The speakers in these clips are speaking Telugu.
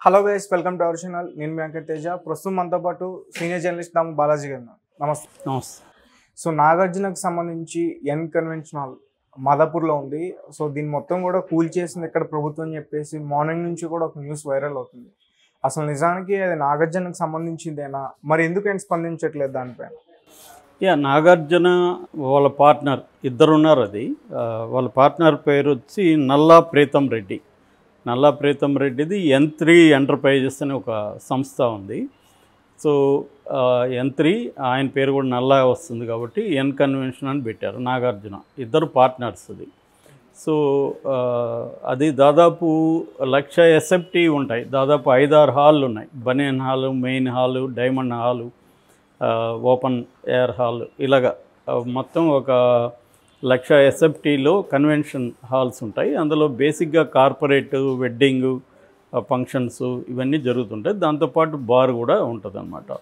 Hello guys, welcome to our channel. నేను మీ వెంకట్ తేజ. ప్రస్తుతం మనతో పాటు సీనియర్ జర్నలిస్ట్ దాము బాలాజీ గారు. నమస్తే. నమస్తే. సో నాగార్జునకు సంబంధించి ఎన్ కన్వెన్షన్ హాల్ మాదాపూర్లో ఉంది. సో దీన్ని మొత్తం కూడా కూల్ చేసింది ఇక్కడ ప్రభుత్వం అని చెప్పేసి మార్నింగ్ నుంచి కూడా ఒక న్యూస్ వైరల్ అవుతుంది. అసలు నిజానికి అది నాగార్జునకు సంబంధించిందేనా? మరి ఎందుకని స్పందించట్లేదు దానిపైన? నాగార్జున వాళ్ళ పార్ట్నర్ ఇద్దరు ఉన్నారు. అది వాళ్ళ పార్ట్నర్ పేరు వచ్చి నల్లా ప్రీతం రెడ్డి. నల్లా ప్రీతం రెడ్డిది N3 ఎంటర్ప్రైజెస్ అని ఒక సంస్థ ఉంది. సో N3 ఆయన పేరు కూడా నల్లా వస్తుంది కాబట్టి ఎన్ కన్వెన్షన్ అని పెట్టారు. నాగార్జున ఇద్దరు పార్ట్నర్స్. అది సో అది దాదాపు 1,00,000 SFT ఉంటాయి. దాదాపు 5-6 హాళ్ళు ఉన్నాయి. Banyan hall, main hall, diamond hall, open air hall, ఇలాగా మొత్తం ఒక 1,00,000 SFTలో కన్వెన్షన్ హాల్స్ ఉంటాయి. అందులో బేసిక్గా కార్పొరేట్, వెడ్డింగు, ఫంక్షన్స్ ఇవన్నీ జరుగుతుంటాయి. దాంతోపాటు బార్ కూడా ఉంటుంది అన్నమాట.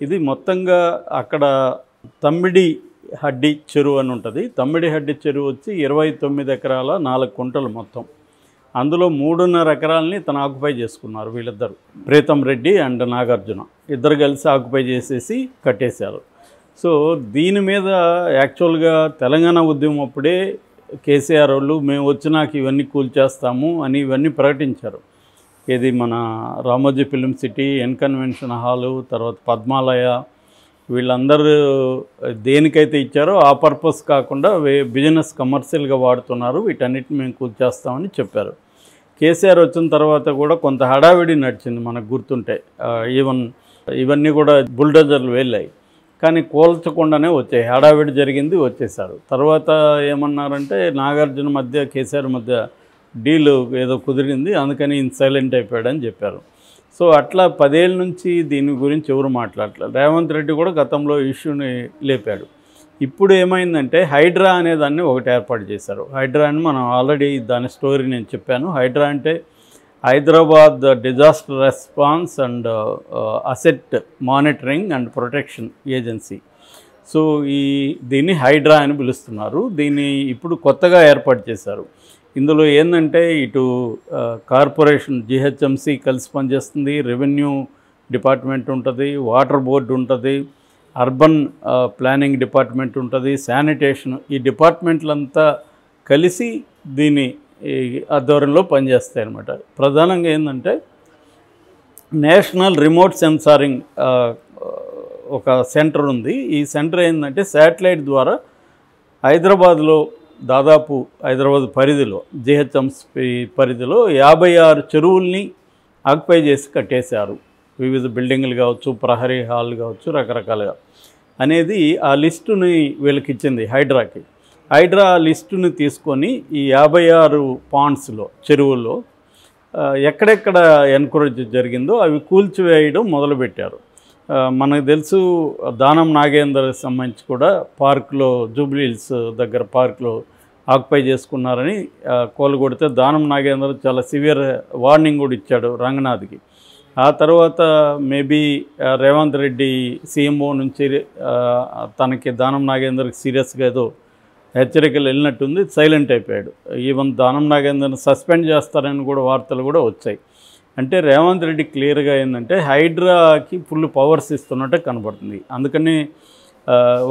ఇది మొత్తంగా అక్కడ తమ్మిడి హడ్డి చెరువు అని ఉంటుంది. తమ్మిడి హడ్డి చెరువు వచ్చి 29 ఎకరాల 4 కుంటలు మొత్తం. అందులో 3.5 ఎకరాలని తను ఆక్యుపై చేసుకున్నారు వీళ్ళిద్దరు, ప్రీతం రెడ్డి అండ్ నాగార్జున. ఇద్దరు కలిసి ఆక్యుపై చేసేసి కట్టేశారు. సో దీని మీద యాక్చువల్గా తెలంగాణ ఉద్యమం అప్పుడే కేసీఆర్ వాళ్ళు మేము వచ్చినాక ఇవన్నీ కూల్చేస్తాము అని ఇవన్నీ ప్రకటించారు. ఇది మన Ramoji film city, N convention hall, తర్వాత పద్మాలయ, వీళ్ళందరూ దేనికైతే ఇచ్చారో ఆ పర్పస్ కాకుండా బిజినెస్ కమర్షియల్గా వాడుతున్నారు, వీటన్నిటిని మేము కూల్చేస్తామని చెప్పారు. కేసీఆర్ వచ్చిన తర్వాత కూడా కొంత హడావిడి నడిచింది మనకు గుర్తుంటే. ఇవన్నీ కూడా బుల్డోజర్లు వెళ్ళాయి, కానీ కూల్చకుండానే వచ్చాయి. హడావిడి జరిగింది, వచ్చేసారు. తర్వాత ఏమన్నారంటే నాగార్జున మధ్య కేసీఆర్ మధ్య డీల్ ఏదో కుదిరింది, అందుకని సైలెంట్ అయిపోయాడని చెప్పారు. సో అట్లా 10 ఏళ్ళ నుంచి దీని గురించి ఎవరు మాట్లాడలేదు. రేవంత్ రెడ్డి కూడా గతంలో ఇష్యూని లేపాడు. ఇప్పుడు ఏమైందంటే హైడ్రా అనే దాన్ని ఒకటి ఏర్పాటు చేశారు. హైడ్రా అని మనం ఆల్రెడీ దాని స్టోరీ నేను చెప్పాను. హైడ్రా అంటే Hyderabad disaster response and asset monitoring and protection agency. So దీన్ని హైడ్రా అని పిలుస్తున్నారు. దీన్ని ఇప్పుడు కొత్తగా ఏర్పాటు చేశారు. ఇందులో ఏంటంటే ఇటు కార్పొరేషన్ GHMC కలిసి పనిచేస్తుంది, రెవెన్యూ డిపార్ట్మెంట్ ఉంటుంది, వాటర్ బోర్డు ఉంటుంది, అర్బన్ ప్లానింగ్ డిపార్ట్మెంట్ ఉంటుంది, శానిటేషన్, ఈ డిపార్ట్మెంట్లంతా కలిసి దీని ఆధ్వర్యంలో పనిచేస్తాయి అన్నమాట. ప్రధానంగా ఏంటంటే నేషనల్ రిమోట్ సెన్సారింగ్ ఒక సెంటర్ ఉంది. ఈ సెంటర్ ఏంటంటే శాటిలైట్ ద్వారా హైదరాబాద్లో దాదాపు హైదరాబాద్ పరిధిలో GHMC పరిధిలో 56 చెరువుల్ని ఆక్యుపై చేసి కట్టేశారు. వివిధ బిల్డింగ్లు కావచ్చు, ప్రహరీ హాల్ కావచ్చు, రకరకాలుగా అనేది ఆ లిస్టుని వీళ్ళకి ఇచ్చింది హైడ్రాకి. హైడ్రా లిస్టుని తీసుకొని ఈ 56 పాండ్స్లో, చెరువుల్లో ఎక్కడెక్కడ ఎన్కరేజ్ జరిగిందో అవి కూల్చివేయడం మొదలుపెట్టారు. మనకు తెలుసు దానం నాగేందర్ సంబంధించి కూడా పార్క్లో, జూబ్లీ హిల్స్ దగ్గర పార్క్లో ఆక్యుపై చేసుకున్నారని కోలుగొడితే దానం నాగేందర్ చాలా సివియర్ వార్నింగ్ కూడా ఇచ్చాడు రంగనాథ్కి. ఆ తర్వాత మేబీ రేవంత్ రెడ్డి CMO నుంచి తనకి దానం నాగేందర్కి సీరియస్గా ఏదో హెచ్చరికలు వెళ్ళినట్టుంది, సైలెంట్ అయిపోయాడు. ఈవెన్ దానం నాగేందర్ని సస్పెండ్ చేస్తారని కూడా వార్తలు కూడా వచ్చాయి. అంటే రేవంత్ రెడ్డి క్లియర్గా ఏంటంటే హైడ్రాకి ఫుల్ పవర్స్ ఇస్తున్నట్టే కనబడుతుంది. అందుకని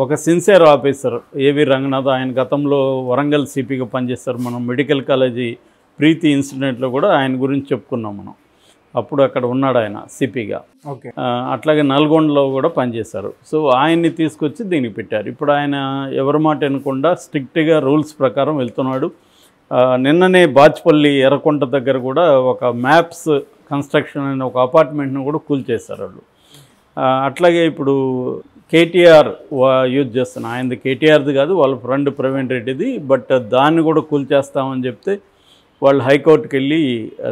ఒక సిన్సియర్ ఆఫీసర్ AV రంగనాథ్, ఆయన గతంలో వరంగల్ CPగా పనిచేస్తారు. మనం మెడికల్ కాలేజీ ప్రీతి ఇన్సిడెంట్లో కూడా ఆయన గురించి చెప్పుకున్నాం మనం. అప్పుడు అక్కడ ఉన్నాడు ఆయన CPగా. ఓకే. అట్లాగే నల్గొండలో కూడా పనిచేశారు. సో ఆయన్ని తీసుకొచ్చి దీనికి పెట్టారు. ఇప్పుడు ఆయన ఎవరి మాట వినకుండా స్ట్రిక్ట్గా రూల్స్ ప్రకారం వెళ్తున్నాడు. నిన్ననే బాచ్పల్లి ఎర్రకొంట దగ్గర కూడా ఒక మ్యాప్స్ కన్స్ట్రక్షన్ అనే ఒక అపార్ట్మెంట్ను కూడా కూల్చేశారు వాళ్ళు. అట్లాగే ఇప్పుడు KTR యూజ్ చేస్తున్నా, ఆయనది KTRది కాదు, వాళ్ళ ఫ్రెండ్ ప్రవీణ్ రెడ్డిది. బట్ దాన్ని కూడా కూల్చేస్తామని చెప్తే వాళ్ళు హైకోర్టుకి వెళ్ళి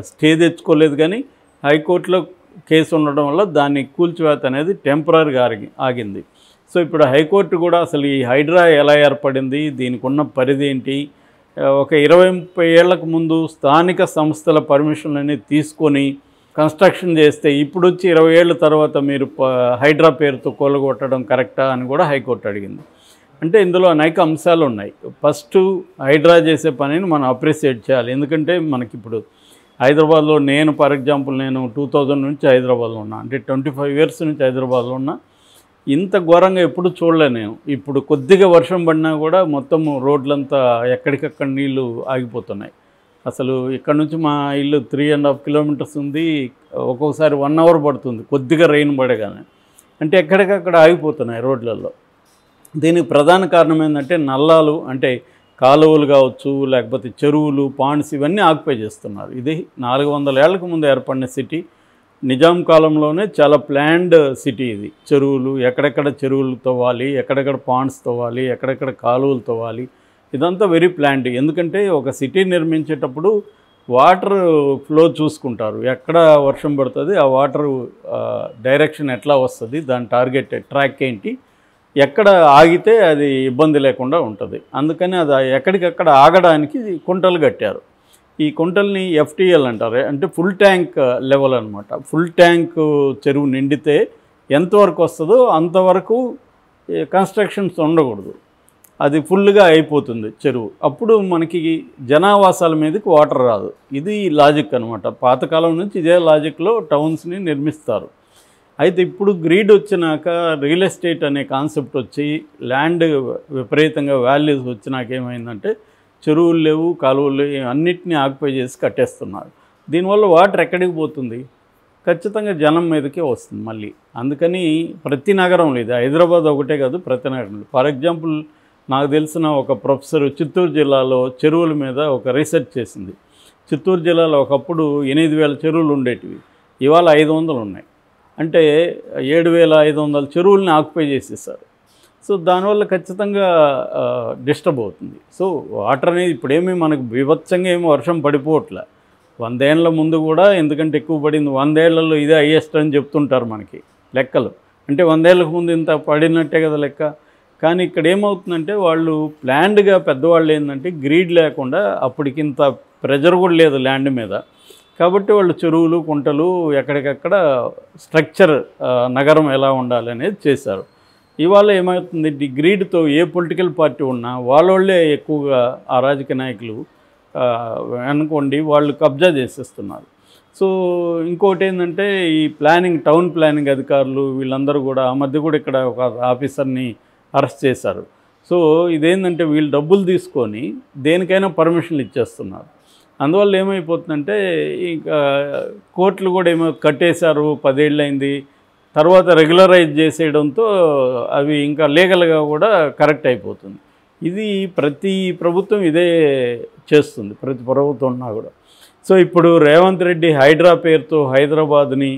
స్టే తెచ్చుకోలేదు, కానీ హైకోర్టులో కేసు ఉండడం వల్ల దాన్ని కూల్చివేత అనేది టెంపరీగా ఆగింది. సో ఇప్పుడు హైకోర్టు కూడా అసలు ఈ హైడ్రా ఎలా ఏర్పడింది, దీనికి ఉన్న పరిధి ఏంటి, ఒక 20-30 ఏళ్లకు ముందు స్థానిక సంస్థల పర్మిషన్లన్నీ తీసుకొని కన్స్ట్రక్షన్ చేస్తే ఇప్పుడు వచ్చి 20 ఏళ్ళ తర్వాత మీరు హైడ్రా పేరుతో కూలగొట్టడం కరెక్టా అని కూడా హైకోర్టు అడిగింది. అంటే ఇందులో అనేక అంశాలు ఉన్నాయి. ఫస్ట్ హైడ్రా చేసే పనిని మనం అప్రిషియేట్ చేయాలి. ఎందుకంటే మనకి ఇప్పుడు హైదరాబాద్లో నేను ఫర్ ఎగ్జాంపుల్ నేను 2000 నుంచి హైదరాబాద్లో ఉన్నా, అంటే 25 ఇయర్స్ నుంచి హైదరాబాద్లో ఉన్నా. ఇంత ఘోరంగా ఎప్పుడు చూడలే నేను. ఇప్పుడు కొద్దిగా వర్షం పడినా కూడా మొత్తం రోడ్లంతా ఎక్కడికక్కడ నీళ్లు ఆగిపోతున్నాయి. అసలు ఇక్కడ నుంచి మా ఇల్లు 3.5 కిలోమీటర్స్ ఉంది. ఒక్కొక్కసారి 1 అవర్ పడుతుంది కొద్దిగా రెయిన్ పడగానే. అంటే ఎక్కడికక్కడ ఆగిపోతున్నాయి రోడ్లలో. దీనికి ప్రధాన కారణం ఏంటంటే నల్లాలు, అంటే కాలువలు కావచ్చు, లేకపోతే చెరువులు, పాండ్స్ ఇవన్నీ ఆక్యుపై చేస్తున్నారు. ఇది 400 ఏళ్లకు ముందు ఏర్పడిన సిటీ. నిజాం కాలంలోనే చాలా ప్లాన్డ్ సిటీ ఇది. చెరువులు, ఎక్కడెక్కడ చెరువులు తవ్వాలి, ఎక్కడెక్కడ పాండ్స్ తవ్వాలి, ఎక్కడెక్కడ కాలువలు తవ్వాలి, ఇదంతా వెరీ ప్లాన్డ్. ఎందుకంటే ఒక సిటీ నిర్మించేటప్పుడు వాటర్ ఫ్లో చూసుకుంటారు. ఎక్కడ వర్షం పడుతుంది, ఆ వాటర్ డైరెక్షన్ ఎట్లా వస్తుంది, దాని టార్గెట్ ట్రాక్ ఏంటి, ఎక్కడ ఆగితే అది ఇబ్బంది లేకుండా ఉంటుంది. అందుకని అది ఎక్కడికక్కడ ఆగడానికి కుంటలు కట్టారు. ఈ కుంటల్ని FTL అంటారు, అంటే ఫుల్ ట్యాంక్ లెవెల్ అనమాట. ఫుల్ ట్యాంక్ చెరువు నిండితే ఎంతవరకు వస్తుందో అంతవరకు కన్స్ట్రక్షన్స్ ఉండకూడదు. అది ఫుల్గా అయిపోతుంది చెరువు. అప్పుడు మనకి జనావాసాల మీదకి వాటర్ రాదు. ఇది లాజిక్ అనమాట. పాతకాలం నుంచి ఇదే లాజిక్లో టౌన్స్ని నిర్మిస్తారు. అయితే ఇప్పుడు గ్రీడ్ వచ్చినాక, రియల్ ఎస్టేట్ అనే కాన్సెప్ట్ వచ్చి, ల్యాండ్ విపరీతంగా వాల్యూస్ వచ్చినాక ఏమైందంటే చెరువులు లేవు, కాలువలు లేవు, అన్నిటినీ ఆక్యుపై చేసి కట్టేస్తున్నారు. దీనివల్ల వాటర్ ఎక్కడికి పోతుంది? ఖచ్చితంగా జనం మీదకే వస్తుంది మళ్ళీ. అందుకని ప్రతి నగరంలో, ఇది హైదరాబాద్ ఒకటే కాదు, ప్రతి నగరంలో. ఫర్ ఎగ్జాంపుల్ నాకు తెలిసిన ఒక ప్రొఫెసర్ చిత్తూరు జిల్లాలో చెరువుల మీద ఒక రీసెర్చ్ చేసింది. చిత్తూరు జిల్లాలో ఒకప్పుడు 8,000 చెరువులు ఉండేటివి, ఇవాళ 500 ఉన్నాయి. అంటే 7,500 చెరువుల్ని ఆక్యుపై చేసేసారు. సో దానివల్ల ఖచ్చితంగా డిస్టర్బ్ అవుతుంది. సో వాటర్ అనేది ఇప్పుడేమీ మనకు బీభత్సంగా ఏమో వర్షం పడిపోవట్లే. 100 ఏళ్ల ముందు కూడా ఎందుకంటే ఎక్కువ పడింది. 100 ఏళ్లలో ఇదే హైయెస్ట్ అని చెప్తుంటారు మనకి లెక్కలు. అంటే 100 ఏళ్ళకు ముందు ఇంత పడినట్టే కదా లెక్క. కానీ ఇక్కడ ఏమవుతుందంటే వాళ్ళు ప్లాన్డ్గా, పెద్దవాళ్ళు ఏంటంటే గ్రీడ్ లేకుండా, అప్పటికింత ప్రెజర్ కూడా లేదు ల్యాండ్ మీద, కాబట్టి వాళ్ళు చెరువులు, కుంటలు, ఎక్కడికక్కడ స్ట్రక్చర్, నగరం ఎలా ఉండాలి అనేది చేశారు. ఇవాళ ఏమవుతుంది, గ్రీడ్తో ఏ పొలిటికల్ పార్టీ ఉన్నా వాళ్ళే ఎక్కువగా, ఆ రాజకీయ నాయకులు అనుకోండి, వాళ్ళు కబ్జా చేసేస్తున్నారు. సో ఇంకోటి ఏంటంటే ఈ ప్లానింగ్, టౌన్ ప్లానింగ్ అధికారులు వీళ్ళందరూ కూడా, ఆ మధ్య కూడా ఇక్కడ ఒక ఆఫీసర్ని అరెస్ట్ చేశారు. సో ఇదేంటంటే వీళ్ళు డబ్బులు తీసుకొని దేనికైనా పర్మిషన్లు ఇచ్చేస్తున్నారు. అందువల్ల ఏమైపోతుందంటే ఇంకా కోర్టులు కూడా ఏమో కట్టేశారు, 10 ఏళ్ళు అయింది, తర్వాత రెగ్యులరైజ్ చేసేయడంతో అవి ఇంకా లీగల్గా కూడా కరెక్ట్ అయిపోతుంది. ఇది ప్రతి ప్రభుత్వం ఇదే చేస్తుంది, ప్రతి ప్రభుత్వం ఉన్నా కూడా. సో ఇప్పుడు రేవంత్ రెడ్డి హైడ్రా పేరుతో హైదరాబాద్ని,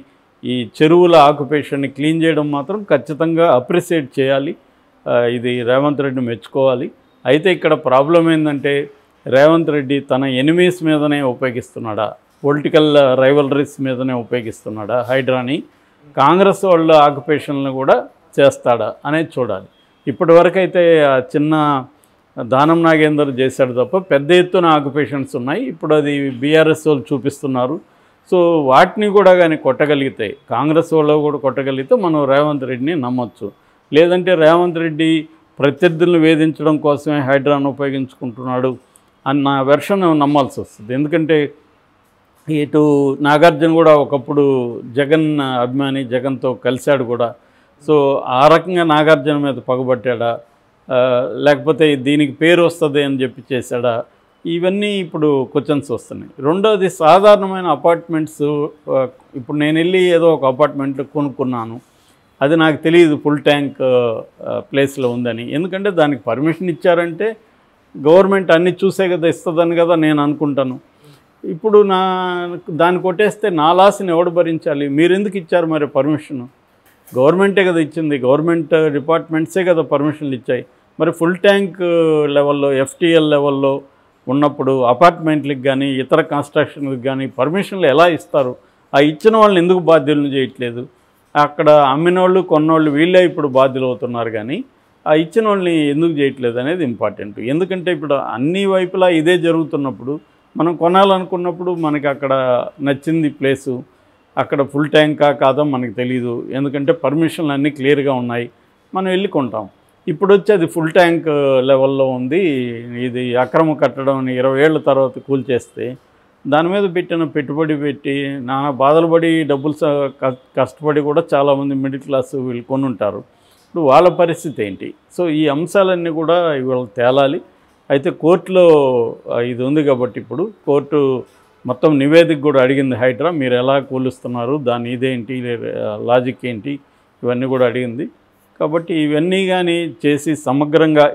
ఈ చెరువుల ఆక్యుపేషన్ని క్లీన్ చేయడం మాత్రం ఖచ్చితంగా అప్రిషియేట్ చేయాలి. ఇది రేవంత్ రెడ్డి మెచ్చుకోవాలి. అయితే ఇక్కడ ప్రాబ్లం ఏంటంటే రేవంత్ రెడ్డి తన ఎనిమీస్ మీదనే ఉపయోగిస్తున్నాడా, పొలిటికల్ రైవలరీస్ మీదనే ఉపయోగిస్తున్నాడా హైడ్రాని, కాంగ్రెస్ వాళ్ళ ఆక్యుపేషన్లను కూడా చేస్తాడా అనేది చూడాలి. ఇప్పటివరకు అయితే చిన్న దానం నాగేందర్ చేశాడు తప్ప పెద్ద ఎత్తున ఆక్యుపేషన్స్ ఉన్నాయి. ఇప్పుడు అది బీఆర్ఎస్ వాళ్ళు చూపిస్తున్నారు. సో వాటిని కూడా కానీ కొట్టగలిగితే, కాంగ్రెస్ వాళ్ళు కూడా కొట్టగలిగితే మనం రేవంత్ రెడ్డిని నమ్మొచ్చు. లేదంటే రేవంత్ రెడ్డి ప్రత్యర్థులను వేధించడం కోసమే హైడ్రాను ఉపయోగించుకుంటున్నాడు అన్న వెర్షన్ నమ్మాల్సి వస్తుంది. ఎందుకంటే ఇటు నాగార్జున కూడా ఒకప్పుడు జగన్ అభిమాని, జగన్తో కలిశాడు కూడా. సో ఆ రకంగా నాగార్జున మీద పగబట్టాడా, లేకపోతే దీనికి పేరు వస్తుంది అని చెప్పి చేశాడా, ఇవన్నీ ఇప్పుడు క్వశ్చన్స్ వస్తున్నాయి. రెండోది సాధారణమైన అపార్ట్మెంట్స్. ఇప్పుడు నేను వెళ్ళి ఏదో ఒక అపార్ట్మెంట్ కొనుక్కున్నాను, అది నాకు తెలియదు ఫుల్ ట్యాంక్ ప్లేస్లో ఉందని. ఎందుకంటే దానికి పర్మిషన్ ఇచ్చారంటే గవర్నమెంట్ అన్నీ చూసే కదా ఇస్తుందని కదా నేను అనుకుంటాను. ఇప్పుడు దాన్ని కొట్టేస్తే నా లాస్ని ఎవడు భరించాలి? మీరు ఎందుకు ఇచ్చారు మరి పర్మిషను? గవర్నమెంటే కదా ఇచ్చింది, గవర్నమెంట్ డిపార్ట్మెంట్సే కదా పర్మిషన్లు ఇచ్చాయి. మరి ఫుల్ ట్యాంక్ లెవెల్లో, FTL లెవెల్లో ఉన్నప్పుడు అపార్ట్మెంట్లకు కానీ ఇతర కన్స్ట్రక్షన్లకు కానీ పర్మిషన్లు ఎలా ఇస్తారు? ఆ ఇచ్చిన వాళ్ళని ఎందుకు బాధ్యులను చేయట్లేదు? అక్కడ అమ్మిన వాళ్ళు, కొన్నోళ్ళు వీళ్ళే ఇప్పుడు బాధ్యులు అవుతున్నారు, కానీ ఆ ఇచ్చిన వాళ్ళని ఎందుకు చేయట్లేదు అనేది ఇంపార్టెంట్. ఎందుకంటే ఇప్పుడు అన్ని వైపులా ఇదే జరుగుతున్నప్పుడు మనం కొనాలనుకున్నప్పుడు మనకి అక్కడ నచ్చింది ప్లేసు, అక్కడ ఫుల్ ట్యాంకా కాదో మనకు తెలీదు. ఎందుకంటే పర్మిషన్లు అన్నీ క్లియర్గా ఉన్నాయి, మనం వెళ్ళి కొంటాం. ఇప్పుడు వచ్చి అది ఫుల్ ట్యాంక్ లెవెల్లో ఉంది, ఇది అక్రమ కట్టడం 20 ఏళ్ళ తర్వాత కూల్చేస్తే దాని మీద పెట్టిన పెట్టుబడి పెట్టి నానా బాధలు పడి డబ్బులు కష్టపడి కూడా చాలామంది మిడిల్ క్లాస్ వీళ్ళు కొని ఉంటారు. ఇప్పుడు వాళ్ళ పరిస్థితి ఏంటి? సో ఈ అంశాలన్నీ కూడా ఇవాళ తేలాలి. అయితే కోర్టులో ఇది ఉంది కాబట్టి ఇప్పుడు కోర్టు మొత్తం నివేదిక కూడా అడిగింది. హైడ్రా మీరు ఎలా కూలుస్తున్నారు, దాని ఇదేంటి, లాజిక్ ఏంటి, ఇవన్నీ కూడా అడిగింది. కాబట్టి ఇవన్నీ కానీ చేసి సమగ్రంగా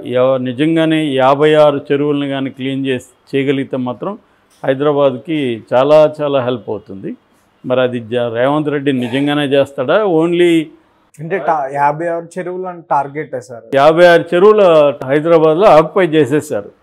నిజంగానే 56 చెరువులను కానీ క్లీన్ చేయగలిగితే మాత్రం హైదరాబాద్కి చాలా చాలా హెల్ప్ అవుతుంది. మరి అది రేవంత్ రెడ్డి నిజంగానే చేస్తాడా? ఓన్లీ అంటే 56 చెరువులు అని టార్గెట్ సార్. 56 చెరువులు హైదరాబాద్లో ఆక్యుపై చేసేసారు.